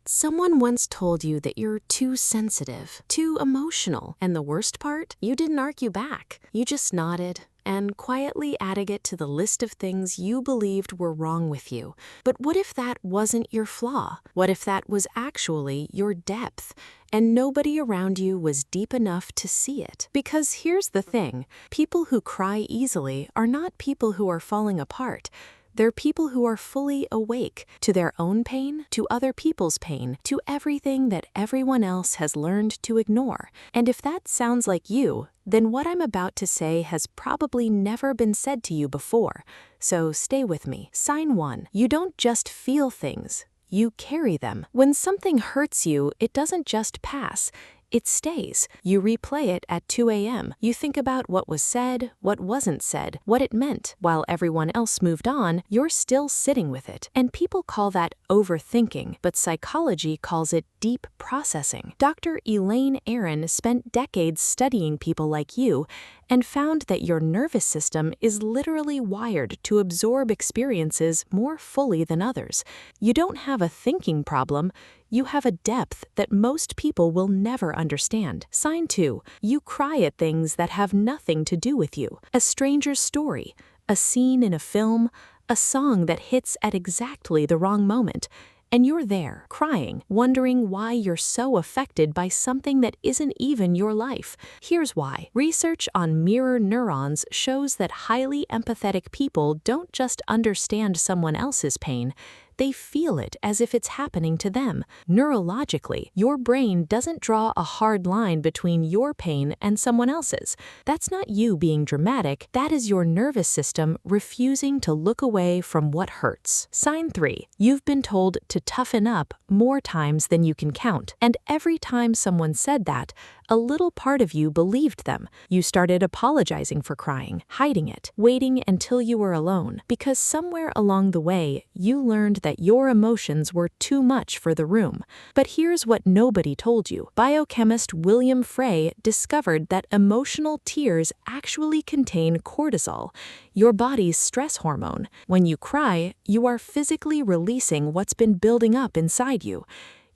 Someone once told you that you're too sensitive, too emotional, and the worst part? You didn't argue back. You just nodded and quietly added it to the list of things you believed were wrong with you. But what if that wasn't your flaw? What if that was actually your depth, and nobody around you was deep enough to see it? Because here's the thing, people who cry easily are not people who are falling apart. They're people who are fully awake to their own pain, to other people's pain, to everything that everyone else has learned to ignore. And if that sounds like you, then what I'm about to say has probably never been said to you before. So stay with me. Sign 1. You don't just feel things. You carry them. When something hurts you, it doesn't just pass. It stays. You replay it at 2 a.m. You think about what was said, what wasn't said, what it meant. While everyone else moved on, you're still sitting with it. And people call that overthinking, but psychology calls it deep processing. Dr. Elaine Aron spent decades studying people like you and found that your nervous system is literally wired to absorb experiences more fully than others. You don't have a thinking problem. You have a depth that most people will never understand. Sign 2. You cry at things that have nothing to do with you. A stranger's story, a scene in a film, a song that hits at exactly the wrong moment. And you're there, crying, wondering why you're so affected by something that isn't even your life. Here's why. Research on mirror neurons shows that highly empathetic people don't just understand someone else's pain, they feel it as if it's happening to them. Neurologically, your brain doesn't draw a hard line between your pain and someone else's. That's not you being dramatic, that is your nervous system refusing to look away from what hurts. Sign 3. You've been told to toughen up more times than you can count. And every time someone said that, a little part of you believed them. You started apologizing for crying, hiding it, waiting until you were alone. Because somewhere along the way, you learned that your emotions were too much for the room. But here's what nobody told you. Biochemist William Frey discovered that emotional tears actually contain cortisol, your body's stress hormone. When you cry, you are physically releasing what's been building up inside you.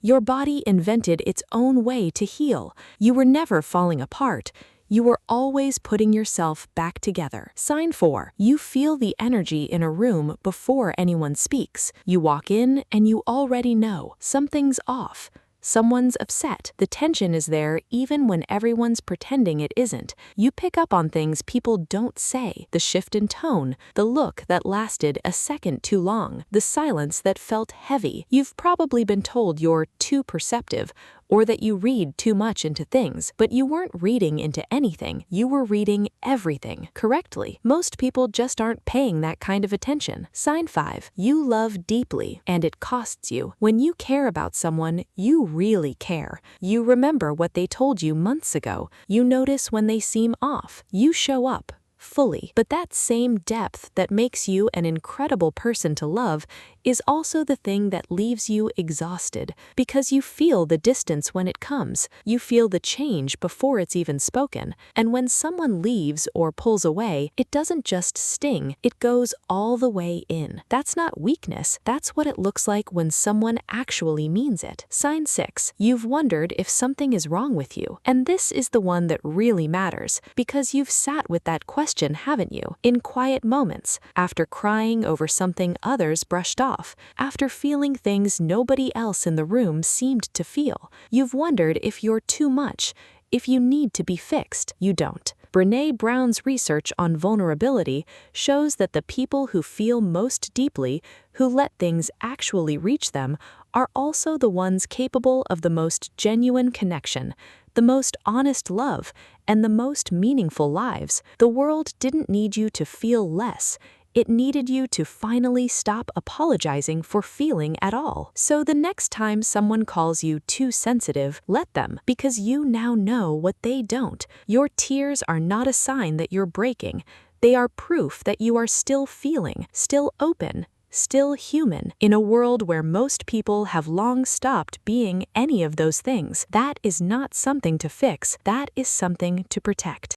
Your body invented its own way to heal. You were never falling apart. You were always putting yourself back together. Sign 4. You feel the energy in a room before anyone speaks. You walk in and you already know something's off. Someone's upset. The tension is there even when everyone's pretending it isn't. You pick up on things people don't say. The shift in tone, the look that lasted a second too long, the silence that felt heavy. You've probably been told you're too perceptive, or that you read too much into things, but you weren't reading into anything. You were reading everything correctly. Most people just aren't paying that kind of attention. Sign 5. You love deeply, and it costs you. When you care about someone, you really care. You remember what they told you months ago. You notice when they seem off. You show up fully. But that same depth that makes you an incredible person to love is also the thing that leaves you exhausted, because you feel the distance when it comes. You feel the change before it's even spoken. And when someone leaves or pulls away, it doesn't just sting, it goes all the way in. That's not weakness, that's what it looks like when someone actually means it. Sign 6. You've wondered if something is wrong with you. And this is the one that really matters, because you've sat with that question, haven't you? In quiet moments, after crying over something others brushed off, after feeling things nobody else in the room seemed to feel. You've wondered if you're too much, if you need to be fixed. You don't. Brené Brown's research on vulnerability shows that the people who feel most deeply, who let things actually reach them, are also the ones capable of the most genuine connection, the most honest love, and the most meaningful lives. The world didn't need you to feel less. It needed you to finally stop apologizing for feeling at all. So the next time someone calls you too sensitive, let them, because you now know what they don't. Your tears are not a sign that you're breaking. They are proof that you are still feeling, still open, still human. In a world where most people have long stopped being any of those things, that is not something to fix, that is something to protect.